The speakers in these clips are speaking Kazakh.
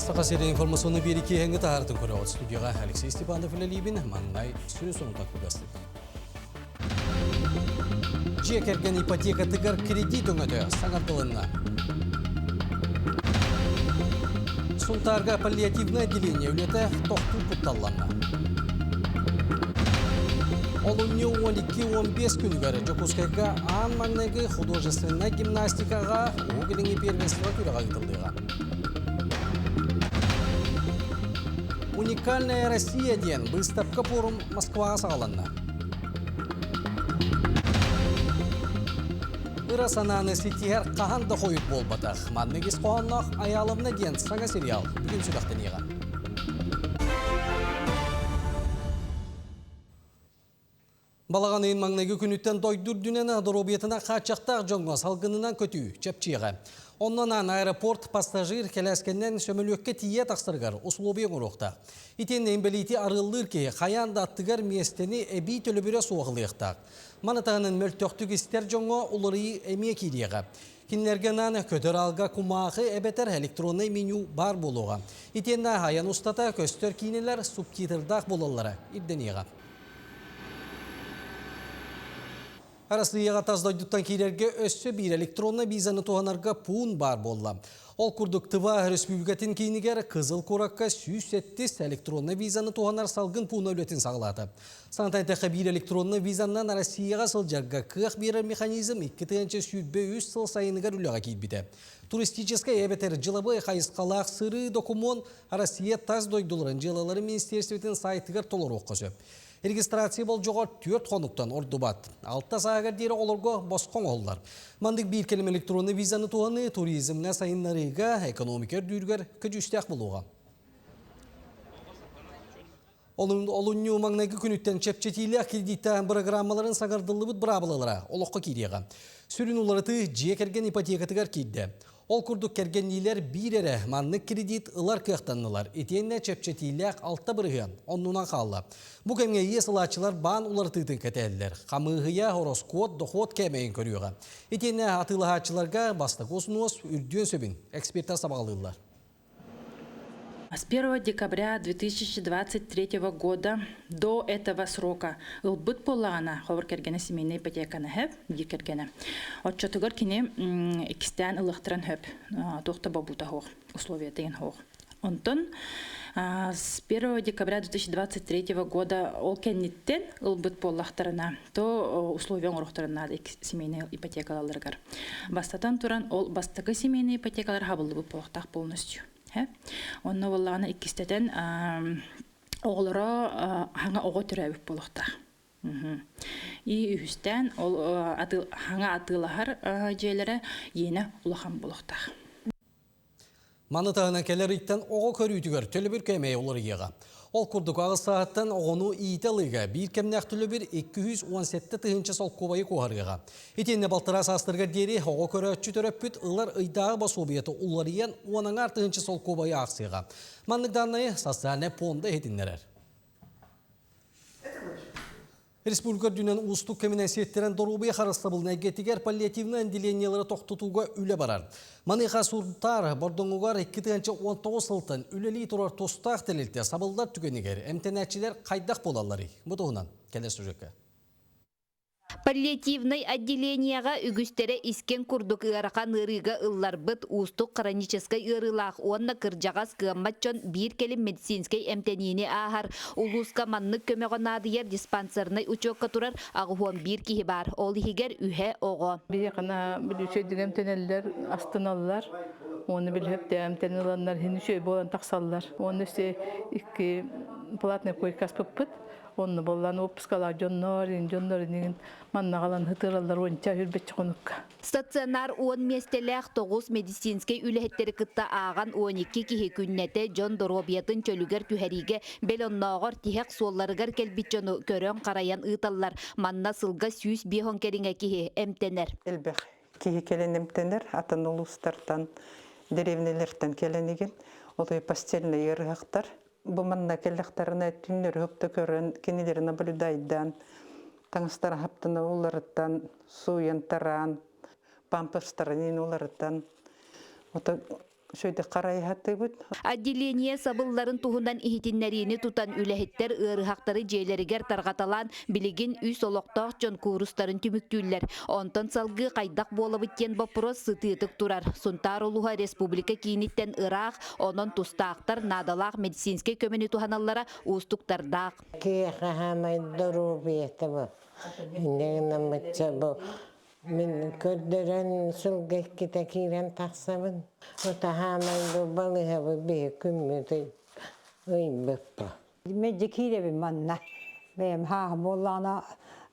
Сақасыры информационный береке әңгі тағардың көрі студияға Алексей Степанов үлелейбін маңнай сүрі соңғы көбесті. Жекерген ипотека тігір кредит өңеді саңартылынна. Сұлтарға паллиативное отделение үлеті тоқту құтталланна. Олуне 12-15 күнігері Жокускайға аң маңнайғы художественная гимнастикаға оғылыңы первенствоға күріға ғытылдыға. Уникальная Россия ден выставка форум Москва сағаланна. Ирасананы сетігер қағанды қойып болбатақ. Маннегіз қоғаннақ аялымны ден саңа сериал. Бүгін сүліқтен еға. Балаған ең маңнегі күніттен дойдур дүнені дұробетіна қачақтақ жоңға салғынынан көтүү чепчеға. Оннан аэропорт пассажир келескеннен сөмілөкке тие тақсырғар условия ғырықта. Итен ембелейті арылдыр ке қаянда аттығар местені әбей төлібірі соғылықтақ. Манытағының мөлтөқтік істер жоңға олары әме кейдеға. Кинлергенан көтір алға кумағы әбетер электронный меню бар болуға. Итенна аян ұстата көстер кейнелер субтитрдақ болалары ирденеға. Арасыяға таздойдуттан кейлерге өссі бір электронны визаны туғанарға пуын бар болла. Ол күрдік Тыва Республикатын кейінігер Қызыл Коракка 170 электронны визаны туғанар салғын пуын өлетін сағылады. Сантайтақы бір электронны визаннан Арасыяға сылжарға қық бір механизм 2-3 сыл сайынығар үліға кейбіді. Туристическая әбетер жылабы қайысқалақ сыры документ Арасыя таздойдуларын жылалары министерстветін сайтығар толыр оққызып. Регистрация бол жоғар 4 қонуқтан ордубат. 6 сағағар дері оларға босқон олар. Мандық бір келім электронны визаны туғаны туризмна сайынларыға экономикер дүйіргер көджістәқ болуға. Олынны маңнайғы күніттен чепчетейлі кредиттен программаларын сағардылы бұд бұрабылалара, олыққа кейдеға. Сүрін оларыты жекерген ипотекатығар кейді. Ол күрдік кергенлер бір әрі маннық кредит ұлар қияқтанылар. Етенне чепчетейлі алта бірген, оннынан қалла. Бұл кәмге есілачылар бан оларытытын кәтәлілер. Қамығыя хороскот, доход кәмейін көріуға. Етенне атылығачыларға бастық осынуыз үрден сөбін. Эксперттар сабағалылар. С 1 декабря 2023 года до этого срока ылбыт полана ховар кергене семейная ипотеканы хэп дикергене. Отчетыгар кине экстен ылыхтыран хэп тохта бабута хох условия тейн хох. Онтон с 1 декабря 2023 года ол кенниттен ылбыт поллахтарына то условия орохтарына семейная ипотекаларыгар. Бастатан туран ол бастакы семейная ипотекалар хабылды полохтах полностью. Онны боллағаны иккістетен оғылыра хаңа оғы түрәбіп болуқта. И үстен хаңа атылағар жейлері ені ұлақан болуқта. Манытағына келер иттен оғы көрүйтігер төлі бір кәмей олар еға. Ол күрдік ағыз сағаттан оғыну ийталыға бір кәмнәқ түлі бір 217 тұхынчы сол көбайы көғарғыға. Етенне балтыра састырға дері оғы көрәтші төрөппіт ұлар ұйдағы басобиеті ұларыен онаңар тұхынчы сол көбайы ақсыға. Маннықданнайы састыраны понда етінлерер. Республика дүнен ұстық кәмінәсеттерін дұрубия қарыстабылын әгеттігер паллиативны әнделениялары тоқтытуға үлі барар. Маныға сұртар бардыңығар 2-19 сылтын үлелей тұрар тостақ тәлелті сабылдар түгенігер әмтенәтчілер қайдақ болалары. Бұдығынан кәлер сүрекке. Паллиативный отделенияға үгістері isken курдук ырақан ырыға ыллар бұд ұстық қараническай ырылақ онна кыржағас кымматчон бір келім медицинскай әмтеніне ағар улуска маннық көмеғанадыер диспансернай учокка турар ағуын бір кейі бар. Ол егер үхе оғы. Бір яқына бүлішөйдің әмтенелер астыналылар. Оны біліп де әмтенеланлар хенішөй болан тақсалылар. Оны өсте үкі платный койкас pëппыт. Onu bollan opskalar jonnorin manнағалан хытыралар онча үрбетчі қоныққа. Стационар 10 местелек 9 медицинскай үліхеттері кытта аған 12 кихи күннеті жон доробиятын чөлігер түхәриге белоннағыр тихек солларығар келбитчону көрін қараян ұталар манна сылға сүйіс бейхон керіңе кихи әмтенер. Элбек кихи келен әмтенер атын ұлыстартан деревнелерден келенеген олай постельный ерғақтар. Бұманна келлектарына түннер хөпті көрін, кенелері наблюдайдан, таңыстар хаптыны оларыттан, суян таран, памперстарын оларыттан, шөйді қарайхатты бұд. Отделение сабылларын туһунан ихитиннәрини тутан үләһиттер ырыхактары жейлеригер таргаталан билигин үс олоқтақ жон курустарын түмүктүүллер. Онтон салгы кайдак болабыттен вопрос сытыытык турар. Сунтар улуха республика кийниттен ырах, онон тустаактар надалаах медицинский көмөнү туханаллара устуктардак. Min körderen sulgekki kiiren taksavın. Ota hamaydu balıhavı bir kümmütü öйбөппө. Medje kiire bir manna. Benim ha bollana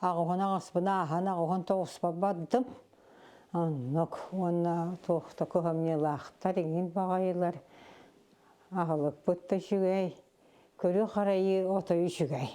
ağına aspına hana ağın toğuspa badım. Nok ona toğta kohamnelahtar ingin bagaylar. Ağılık pıttı şügey. Körü qarayı otoyu şügey.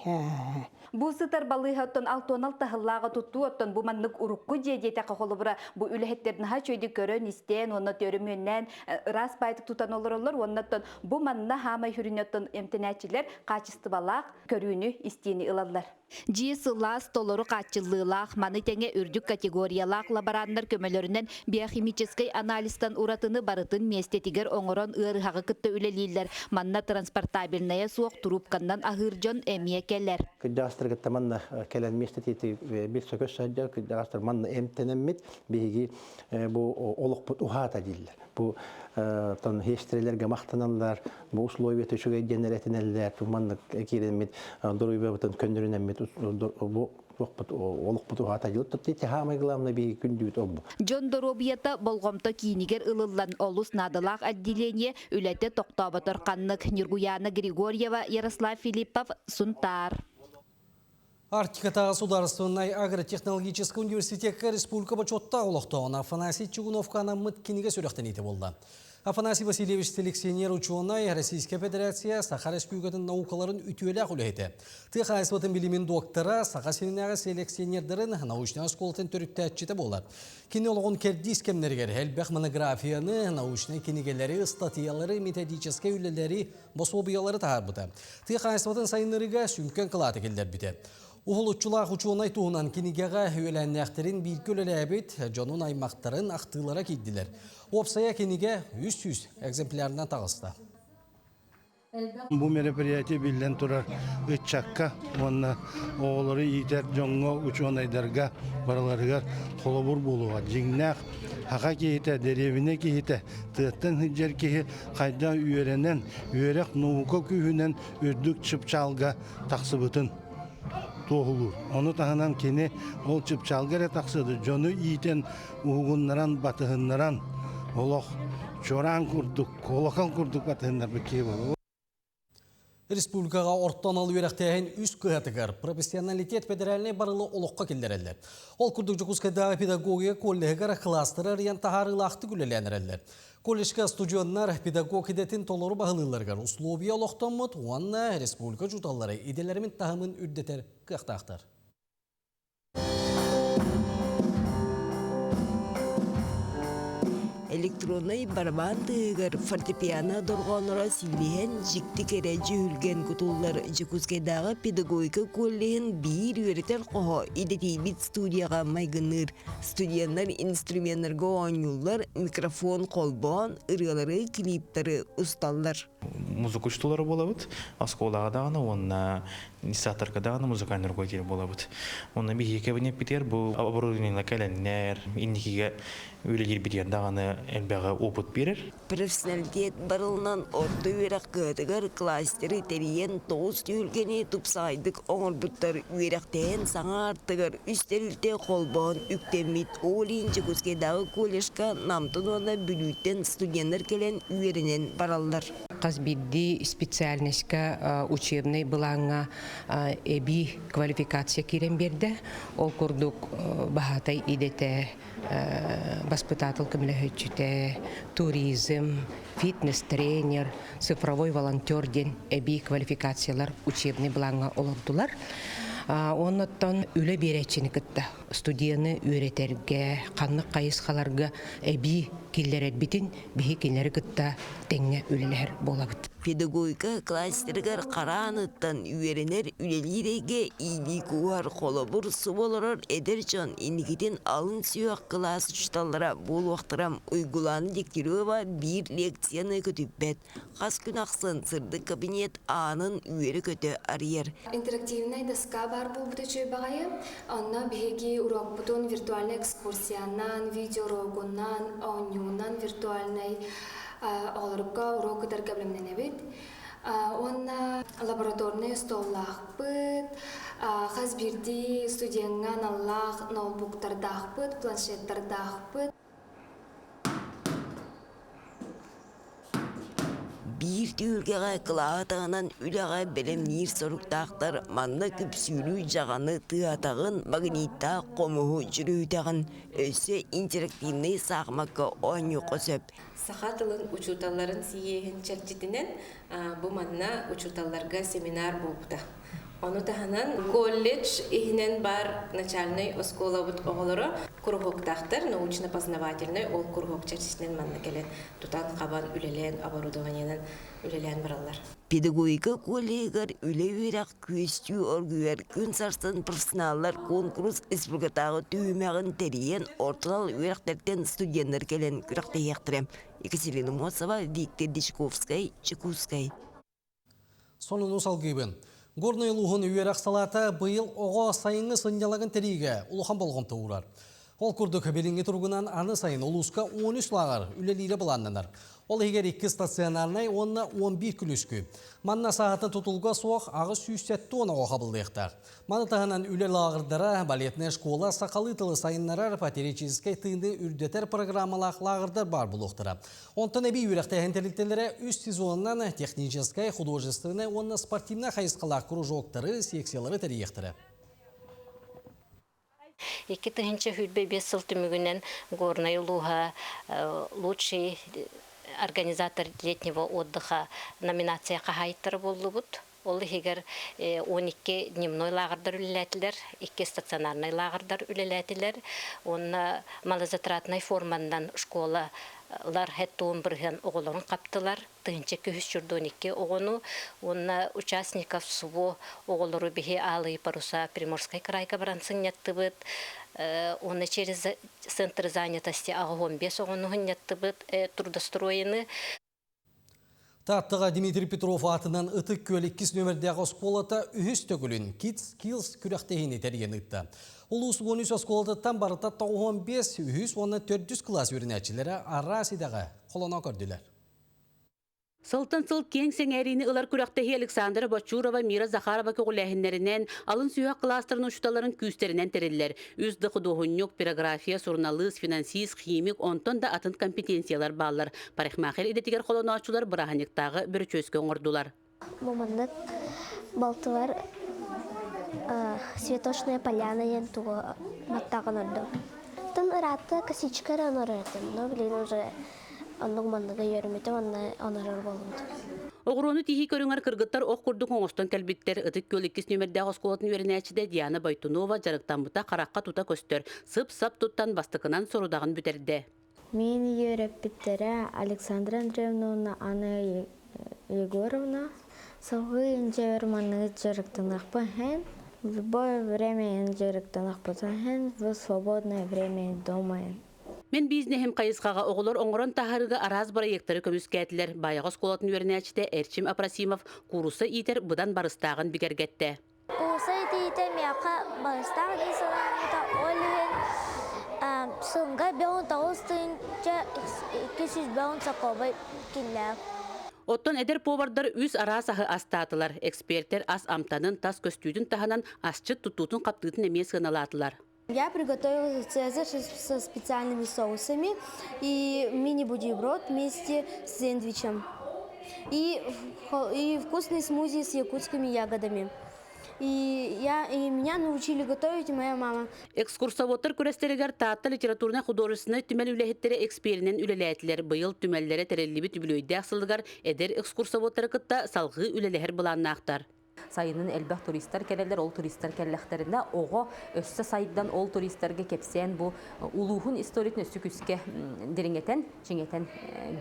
Бу сытар балыһаттан алтонал тахыллага тутту оттон бу маннык урукку жедете кахолубура бу үлехеттердин ха чөйдү көрөн истен онна төрөмөннән рас байтык тутан олорлор оннаттан бу манна хама хүрүнөттөн эмтенәчилер качыстыбалак көрүүнү истени ылаллар. Жи сылас толору качыллылах маны теңе үрдүк категориялак лаборанттар көмөлөрүнөн биохимический анализтан уратыны барытын местетигер оңорон ырыхагы кытты үлелилер. Манна транспортабельная суок трубкандан ахыржон эмиекелер. Кыдастыргытта манна келен местетити бир сөкөс саджа кыдастыр манна эмтенеммит биги бу олукпут ухата диллер. Бу тон хестрелерге мактаналар, бу условия төшөгө генеретинелер, манна киремит доруйбутун көндүрүнеммит бу олукпут ухата диллер. Тетти хамай главный би күндүт обу. Жон доробията болгомто кийнигер ылыллан олус надалак отделение үлете токтоботор каннык Нургуяна Григорьева, Ярослав Филиппов, Сунтар. Арктика государственной агротехнологический университетке республика бачотта олықтауын Афанасий Чугуновканы мүткенеге сөректен еті болды. Афанасий Васильевич селекционер ученый Российская Федерация Саха Республикатын наукаларын үтуелі құлейді. Тыға айсыбатын билимин доктора Саха сенінағы селекционердерін научный школтын түрікті әтчеті болар. Кинологын кердис кемнергер әлбәқ монографияны, научный кенегелері, статьялары, методический үлелері, бособиялары тағар Тыға айсыбатын сайынырыға сүмкен қылаты келдер біті. Ухулучулах учуонай туһунан кинигега хөөләннәхтерин bir көлеләбит жонун аймактарын актылара киддилер. Опсая киниге 100 экземплярынан тагысты. Бу мероприятие билен турар ычакка, онна оолары итер жоңго учуонайдарга бараларыгар холобур болуга жиңнак хака кейте деревине кейте тыттан хиджер кеһи кайда үйренен үйрек нуука күйүнен үрдүк чыпчалга таксыбытын тоғылыр. Оны тағынан кені ол чыпчалгары тақсыды. Жоны ийтен уғыннаран, батығыннаран, олық чоран күрдік, колақан күрдік батығындар бекей бол. Республикаға орттан алу ерақтайын үз күйатығар профессионалитет федеральный барылы олыққа келдерелер. Ол күрдік жүкізкайдағы педагогия коллегар кластыры риян тағарылақты күлеләнірелер. Коллежка студионнар педагог идетін толору бағылыларғар условия олықтанмыд, оңанна республика жұталары иделерімен тағымын үрдетер қақтақтар. Электронный барабан тыгыр фортепиано доргонора силбиен жикти кере жүлген кутуллар Жекускайдагы педагогика коллегин бир үйрөтер кохо идетибит студияга майгыныр. Студияндар инструменттерге оңюллар, микрофон, колбон, ыргалары, клиптары усталлар. Музыка учтулары болабыт, асколага дагы, онна инстаторга дагы музыкальный руководитель болабыт. Онна биги кабинет битер, бу оборудование календар, индикиге үйлер битер дагы элбага опыт берер. Профессионалитет барылынан орто үйрек кытыгар кластері териен тоғыз түйілгені тупсайдык оңырбыттар үйректен саңартыгар үстелілте қолбон үктемит олин Жекускайдагы коллежка намтын оны бүлүттен студенттер келен үйерінен баралдар. Казбидди специальностька учебный былаңа эби квалификация кирен берді. Ол курдук бахатай идете воспитатель көміліхетчіте, туризм, фитнес-тренер, цифровой волонтер ден эби квалификациялар учебный былаңа олырдылар. Оннаттан үлі беречіні кітті. Студияны үйретерге, қанық қайысқаларға әбі келер әдбетін, бігі келері кітті тәңе үлілер болабыд. Pedagogika klastergar qaranıttan üyerener ülelirege iyiliği kuvar kolobur suboloror edercan inigidin alın süyak klas uçtallara bol vaktıram uygulanı diktirova bir leksiyonu kötübbet. Kas gün aksan sırdı kabinet anın üyeri kötü arıyor. Интерактивная доска бар бұл бұтычы бағайы. Онна бігеге урок бұтын виртуальный экскурсиянан, видеоурогунан, онюнан виртуальный олырыпқа урок ыдар кәблемнен әбет. Онна лабораторный столлақ бұт, қазбірді студияңан аллақ ноутбуктардақ бұт, планшеттардақ бұт. Bir tülgege kılağıtağынан üleğe belemnir soruktağlar manna küpsülü жағаны tığatağın magnitta qomuhu жүрüytağın öse interaktivnay sağmakka oynu qosöp. Сахатылын учуталарын сиехин чарчитинен бу манна учуталларга семинар болбута. Onu tahanan колледж ихнен бар начальный оскола бут оголоро кургоктахтар научно-познавательный ол кургок чарчитинен манна келен тутан кабан үлелен оборудованиянан үлелен баралар. Pedagogika kollegar ülevirak küstü örgüver gün sarsan profesyonallar konkurs esplugatağı tüyümağın teriyen ortalal üyereklerden studiyanlar gelen kürekte yaktirem. Екатерина Мосова, Виктор Дичковскай, Чекускай. Сонын осал гейбін. Горный луғын үйерек салата бұйыл оға сайыңы сынjaлагын териге улухан болғым тұғырар. Ол күрдік белінге тұрғынан аны сайын олуска 13 лағар үлелері бұланнанар. Ол егер 2 стационарнай онына 11 күліскü. Манна сағатын тұтылға соқ ағы сүйсетті оны оға бұлдықтар. Маны тағынан үлел лағырдара балетная школа сақалытылы сайынларар потерическай тыынды үрдетер программалақ лағырдар бар бұлықтыра. Онтан әбей үйректі әнтеліктелері үст сезонынан техническай, художественный, онына спортивна қайысқалақ кружоктары, секциялары тәріектірі. 2000 хүлбе 5 сыл түмігінен Горный Луга лучший организатор летнего отдыха номинация қағайттыр болды бұд. Ол егер 12 дневной лагердар үлеләтілер, 2 стационарный лагердар үлеләтілер. Оны малозатратной формандан школалар хәттуын бірген оғыларын қаптылар. Тыңчы көз жүрді 12 оғыну. Оны участников суво оғылары бейе алы паруса Приморской крайка барансын нетті бұд. Оны через центр занятости ағығын 5 оғынығын нетті бұд трудостроены. Таттыға Дмитрий Петров атынан ытык көлі 2 нөмірдегі осколата үхіс төгілін Kids Skills күрәқтейіні тәрген ұтты. Улус 13 осколататтан барыта 15 үхіс оны 400 класс өрінәтшілері арасидағы қолына көрділер. Сылтын-сыл кеңсен әріні ұлар күрәқтегі Александра Бачурова, Мира Захарова көғіләхінлерінен, алын сүйақ кластырын ұшыталарын күстерінен тәрелілер. Үз дықыдуғыннық, пирография, сурналыз, финансист, химик, онтон да атын компетенциялар баллар. Парихмақер едетігер қолына açular бұрағаниқтағы бір чөскен ордулар. Момандық балтылар светошная поляна ентуғы маттағын орду. Тын ұраты косичкары онырырдым, но білін уже онның мандыға еріметі онырыр болуды. Оғыруыны тихи көріңер кыргыттар оқ күрді қоңыстан кәлбеттер ұтық көл 2 нөмірдегі осколатын өрінәчіде Диана Байтунова жарықтан бұта қараққа тұта көстер. Сып-сап тұттан бастықынан сорудағын бүтерді. Мен еріп біттері Александра Андреевна, Анна Егоровна, сылғы инжеверманы жарықтанақ бұхен, в любое время инжеверманы бұхен, в свободное время дома. Мен бизнесім қайысқаға оғылар оңыран тахарыға араз проекттары көміскәтілер. Баяғы сколатын өрінәчіде Эрчим Апрасимов курсы итер бұдан барыстағын бігергетті. Курсы итер мияқа барыстағын исылағында олығын сыңға беуін тауыстыңча 200 беуін сақобы келләк. Оттон әдер повардар үз арасағы астатылар. Эксперттер ас амтанын тас көстүйдің таханан асчыт тұтутын қаптығын емес ғыналатылар. Я приготовила цезарь со специальными соусами и мини-бутерброд вместе с сэндвичем. И вкусный смузи с якутскими ягодами. И меня научили готовить моя мама. Экскурсоводтар көрестерегер таатта литературна художественный түмел үлехеттері эксперинен үлеләтілер. Бұйыл түмеллері тәрелібі түбілөйді ақсылығар әдер экскурсоводтары кытта салғы үлеләхер бұланнақтар. сайынын элбэх туристтер келелер, ол туристтер келлектеринде ого өссө сайдан ол туристтерге кепсен бу улуухун историтин өссү күскө дириңетен, чиңетен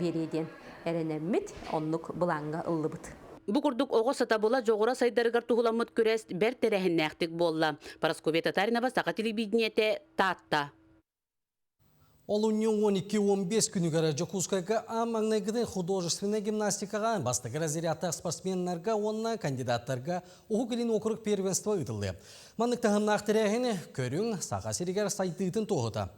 береден эренеммит, оннук булаңга ыллыбыт. Бу курдук ого сата бола жогора сайдарыгар тухуламыт көрәс бер терехиннәхтик болла. Парасковия Татаринова, Саха телевидениете, Татта. Олуньон 12-15 күнігері Жокускайга амаңнайгыды художественная гимнастикаға бастығы разрядтағы спортсменлерге, онна кандидаттарға оғы келін округ первенства ұтылды. Манныктағын нақтыряғыны көрің Саха серігер сайтыйтын тоғыта.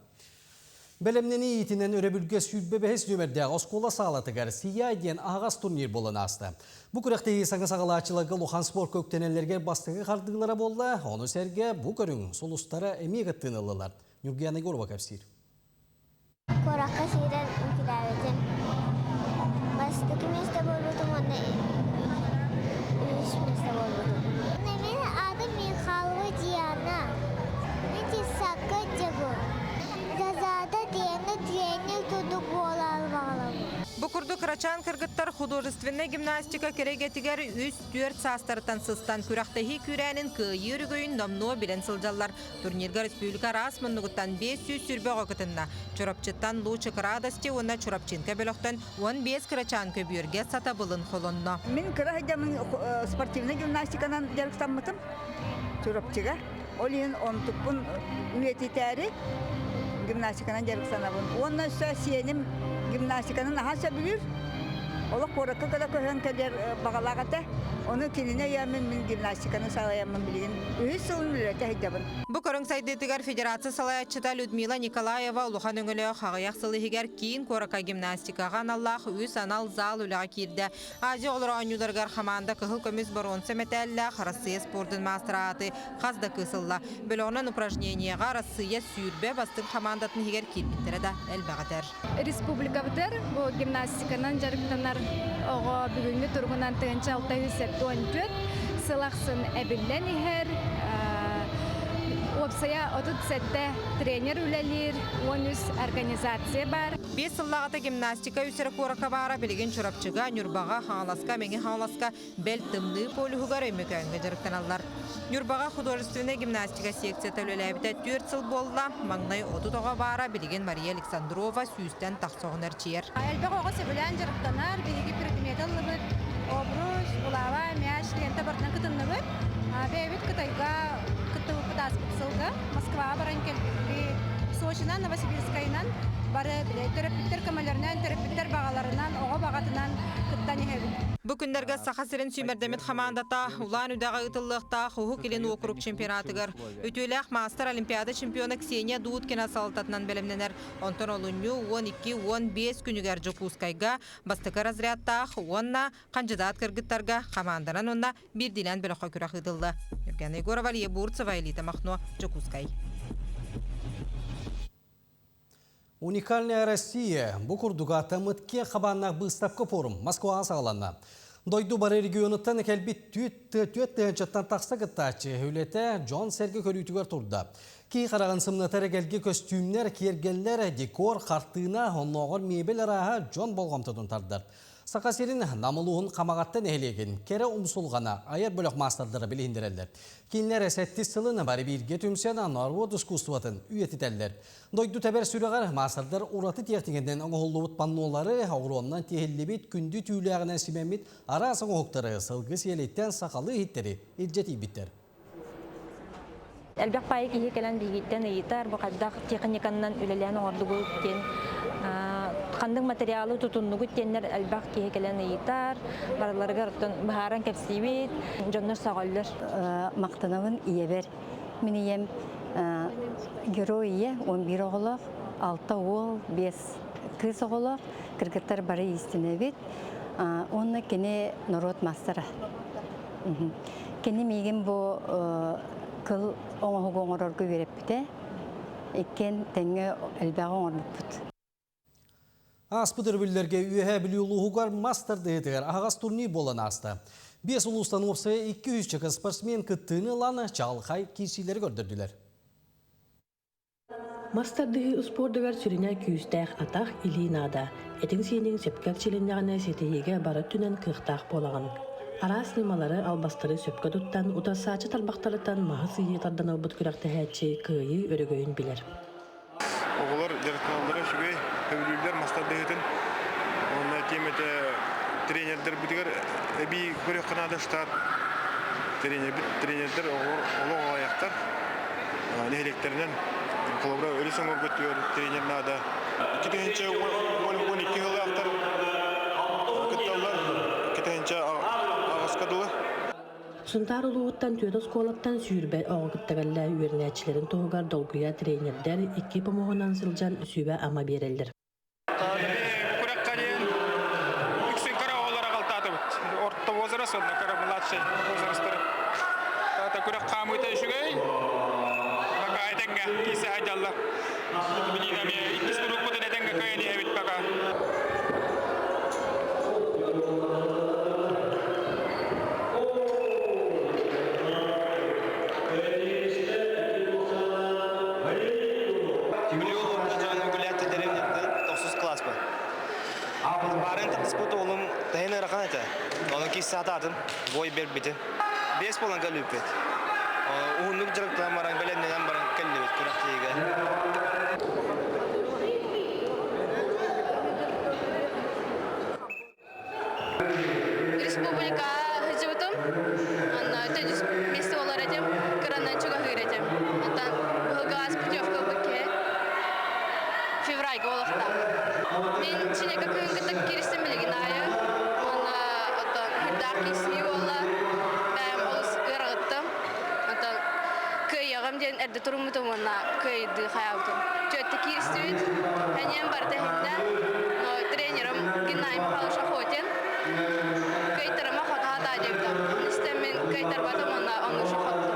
Бәлемнені етінен өребілге сүйбе бәхес нөмірдегі оскола сағалатығар сия ден ағас турнир болын асты. Бұ күріқтегі саңы сағалатшылығы Лухан спорт көктенелерге бастығы қардығылары болды, оны сәрге бұ көрің солыстары әмегіттін ылылар. Нүргияны көрі көпсір. Кораққа сейден үкіләуетін. Бастық месте болудым, оны үш месте болудым. Мен адым Михайлова Диана. Мен тесаққа дегу. Жазада дейіні тренинг тұдық бола албағалым. Букурду Крачан кыргыттар художественная гимнастика керегетигер үст дүрт састартан сыстан күрақтахи күрәнін күйіргөйін номно білен сылжалар. Турнирга республика расмыннығыттан 500 сүрбе ғықытынна. Чурапчыттан лучшик радости, онна чурапчинка бөліқтен 15 Крачан көбірге сата бұлын қолынна. Мен кырахидамын спортивный гимнастиканан жарықстанмытым чурапчыға. Олин онтықпын үететәрі гимнастиканан жарықстанабын. Онна сенім гимнастиканын ағаса білір. Олық қораққа қада көген кәдер бағалағата. Оны кеніне ямын мен гимнастиканы салаямын білген. Үйі сылын үлеті хайдабын. Бұ көрің сайдетігер Федерация салаятчыта Людмила Николаева ұлыған өңілі қағаяқ сылығығер кейін қораққа гимнастикаға аналлақ үйіс анал зал үліға керді. Азия олыр анюдарғар қаманда кығыл көміз баронсы мәтәлі Россия спордың мастраты қазда кысылла. Бөліғынан упражнениеға Россия сүйірбе бастың қамандатын егер кербеттері да әлбәғатар. Республика бітер, бұл гимнастиканан жарықтанар оғы бүгінгі тұрғынан тығынша 614 сылақсын әбіллен ехер, опсая отут сәтті тренер үлелер, 13 организация бар. 5 сыллағаты гимнастика үсірі қораққа бара білген чурапчыға, нүрбаға, хаңаласка, меңі хаңаласка бәл тымны полуғығар өмекәңгі жарықтаналар. Нүрбаға художественная гимнастика секция тәулеләбіті 4 сыл болла, маңнай отутоға бара білген Мария Александрова сүйістен тақсоғын әрчер. Әлбәқ оғы сөбілен жарықтанар, білгі предметаллы бұд, обруш, бұлава, мяш, лента бартынан күтінні бұд. Бәйбіт күтайға күтті ұпыдас бұтсылға, Москва баран келді. Сочинан, Новосибирскайнан, бары терапевттер көмелерінен, терапевттер бағаларынан, оға бағатынан күттан ехебіт. Бүкіндерге Сахасырын сүймердемет қамандата, улан үдәға ұтылықта құғы келен округ чемпионатығыр. Өтөләқ мастер олимпиада чемпионы Ксения Дудкина салтатынан бәлемненер. Онтон олыню 12-15 күнігер Жокускайға, бастықы разрядта, онна қанжыдат кіргіттарға қаманданан онна бір дилен бөліққа күрәқ ұтылды. Евгения Егорова, Лия Бурцева, Элита Махно, Жокускай. Уникальная Россия. Бу курдуга тамытке хабаннақ бұстапқы форум Москва сағаланна. Дойду бары регионыттан кәлбет түйеттен тақса қыттачы үлеті Джон Серге көрүйтігер тұрды. Кей қарағын сымнатары кәлге көстюмнер, кергеллер, декор, қартына, онлағыр мебел араға Джон болғамтыдың тардыр. Сақасерін намылуын қамағаттан әлеген, кәрі ұмсулғана айыр бөлік мастардары біліндірелер. Кейінлер әсәтті сылыны бары бірге түмсен анарвод искусстватын үйетітелер. Дойду тәбір сүріғар мастардар ұраты тектігінден оңғылуыт паннолары ауыруаннан техеллебет күнді түйіліғінен симемет арасың оқтары сылғы селеттен сақалы хиттері елжеті біттер. Әлбәқ пайы кейі кәлін бейгеттен ұйытар, бұқаддақ техниканнан үлелән ордығы өткен. Қандың материалы тұтынығы өткенлер әлбәқ кейі кәлін ұйытар, барыларға бұхаран кәпсейбет, жонлар сағалыр. Мақтанауын иебер. Мен ием герой ие, 11 оғылық, 6 ол, 5 кыз оғылық, кіргіттар бары естіне бет. Оны кені народ мастера. Кені меген бұл кыл оңығы оңырорғы вереп біте, екен тәңі әлбәғі оңыр бұт. Аспыдыр білдерге үйе білуғығар мастарды етігер ағас турнир болан асты. 5 ұлыстан опсая 200 чықы спортсмен күттіні ланы чалқай кейсилер көрдірділер. Мастардығы спордығар сүріне күйістәқ атақ илинада. Әтің сенің сепкәк челендіғіне сетейеге бары түнен қықтақ болаған. Арас нималары албастары сөпкө туттан, утасачы талбақтарытан мағыз ие тардан албыт күрәкті хәтчі күйі өрігөйін білер. Оғылар жарықтаналары шүгей көбілілер мастардығытын. Онына теметі тренердер бұдығар әбей көрек қанады штат. Тренердер олың олаяқтар. Нәйлектерінен қолыбыра өресің өргөттігер тренер нада. 2-12 ғылақтар күтталар. 2-12 ағасқадылы. Сунтар улуғыттан түйеді сколаттан сүйірбәй оғығыттағалла үйернәтчілерін тоғығар долгуя тренердер 2 помоғынан сылжан сүйбә ама берелдір. Күрек қаден үксін қара олар ағалтады бұд. Орта возырас, онына қара мұлатшы возырастыры. Күрек қамыйты үшігей, бақа әденге кейсі әдялла. Білінаме, иккіз күрек бұдын әденге көйені әбіт бақа. Барын диспут олым тайны рақан это. Оның кейс сататын, бой беріп беті. 5 болан кәліп бет. Уғынлық жырықтан баран, бәлемнен баран кәліп бет, күрақтейгі. Республика хыжыбытым. Төдіс месте олар әдем, кыраннан чуға ғыр әдем. Бұлғаз путевка бұке. Февральға олықта. Мен чинека күнгітік керістім білеген айы. Оны хүрдақ кесіне олы. Бәйім олыс ғырғыттым. Көйіғым ден әрді тұрмытым оны көйді қаяутым. Жөтті керісті өт. Әнен бар тәхімді. Тренерім Геннадий Михайлович Охотин. Көйтірімі қотағата әдемді. Істемен көйтірбатым оны шоқоттым.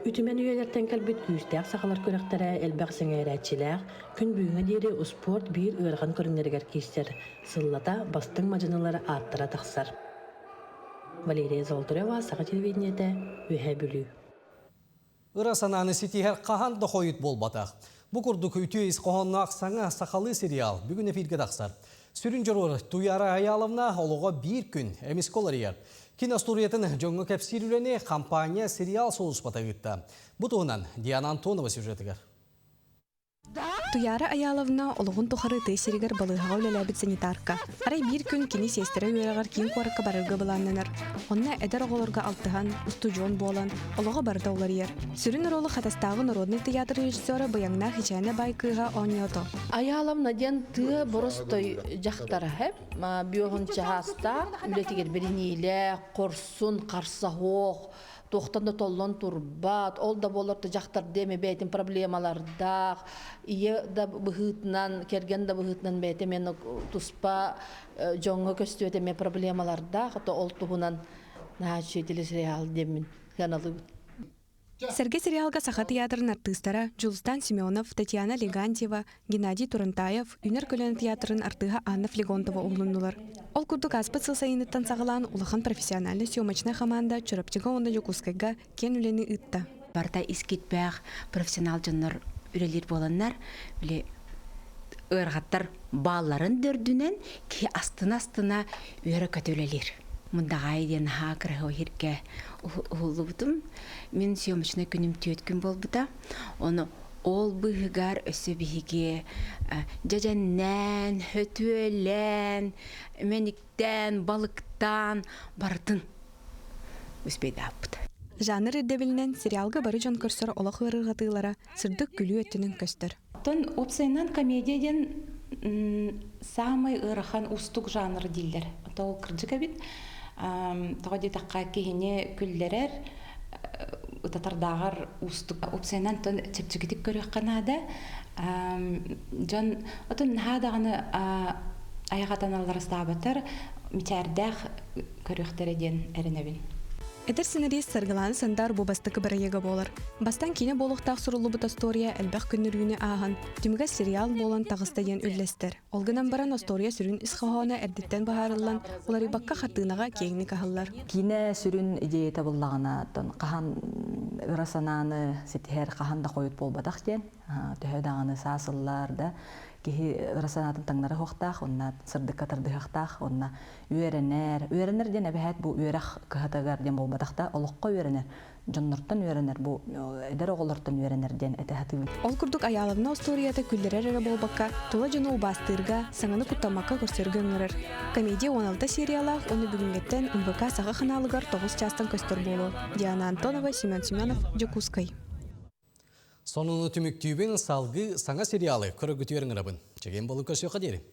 Ütümen üyelerden kalbet küstək sağalar körəktərə elbəq səngərətçilər, күн büyüğü deri sport bir ırğan körünlerger keşler. Sıllata bastın macınaları attıra taqsar. Valeriya Zoltureva, Sağa televideniyete, Ühe Bülü. Irasanаны сетихер қахан дұқойыт бол батақ. Бұ күрдік үтейіз қоғанна ақсаңа сақалы сериал бүгін эфирге тақсар. Сүрін жұрыр Туяра Аяловна олуға бір күн әмесколар ер. Киностуриятын жоңғы кәпсирүлені компания сериал соғыс батағытта. Бұтығынан Диана Антонова сюжетігер. Туяра Аяловна олығын тұқары тейсерігер балығаға өлеләбіт санитарка. Арай бір күн кені сестірі өйрағар кейін қорыққа барырғы баланнанар. Онна әдір оғылырға алтыған, ұстужон болан, олығы барды олар ер. Сүрін ролы қатастағы Народный театр режиссері баяңна хичайна байкыға оңйото. Аяловна ден ты боростой жақтары хэп, биоғын чағаста, үлетігер бірінейлі, қорсын, қарсағоқ, тоқтанды толлон турбат, ол да болырды жақтар деме бәйтін проблемалардақ, ие да бұғытынан, керген да бұғытынан бәйті мені тұспа жоңғы көсті өтеме проблемалардақ, ол тұғынан нәче телесериал демін ғаналы бұд. Сәрге сериалға Саха театрын артыстары Джулстан Семенов, Татьяна Легантьева, Геннадий Турантаев, Үнер көлен театрын артыға Анна Флегонтова ұлынылар. Ол күрдік аспыт сылсайыныттан сағылан улахан профессиональный съемочная команда чырапчыға онда жокускайға кен үлені ұтта. Барда искетбәғ профессионал жынлар үрелер боланлар, біле ұрғаттар балларын дөрдінен ке астына үйері көтөлелер. Мұндаға айден хақырға ойырға ұлы бұтым. Мен съемочный күнім түйет күн бол бұта. Оны ол бұғығар өсі бігі жажаннан, хөтуелен, мәніктен, балықтан бардың өспейді апыды. Жанр ердебілінен сериалға бары жон көрсір олық ғырғатылары сырдық күлі өттінің көстір. Тон опсайнан комедияден самый ырыхан устук жанры дилдер. Ол кырджыка бит. Тоғады таққа кейіне күлдерер, ұтатардағар устук. Опсайнан тон чепчігітік көрек қанады. Жон, отын нағадағаны аяғатан алар стабатыр, митәрдәқ көректереден әрінәбін. Эдер сценарист саргыланы сандар бу бастыкы барайыга болар. Бастан кине болуқтақ сурулу бұт история әлбәқ күнніргіні ағын, түміға сериал болан тағыстайын үллестер. Олғынан баран история сүрін исхағаны әрдеттен бағарылан, олары баққа қартығынаға кейгіні қағылар. Кине сүрін идея табылағына, қахан ұрасананы сетер қахан да қойыт бол бадақ ден. төһө дағаны сасыллар да кихи расанатын таңнары хоқтақ, онна сырдыққа тардығақтақ, онна үйеренер ден әбәхәт бұл үйерек кығатағар ден болбадақта, олыққа үйеренер, жоннырттан үйеренер, бұл әдер оғылырттан үйеренер ден әтәхәті бит. Ол күрдік аялығына осторията күлдерер әрі болбаққа, тұла жоны ұбастырға, саңаны құттамаққа көрсергі ұңырыр. Комедия 16 сериялақ, оны бүгінгеттен МВК сағы қаналығар 9 частан көстер болу. Диана Антонова, Семен Семенов, Жокускай. Сонуны түміктүйбен салғы саңа сериалы көрігіті өріңірабын. Чеген болын көсіоқа дерім.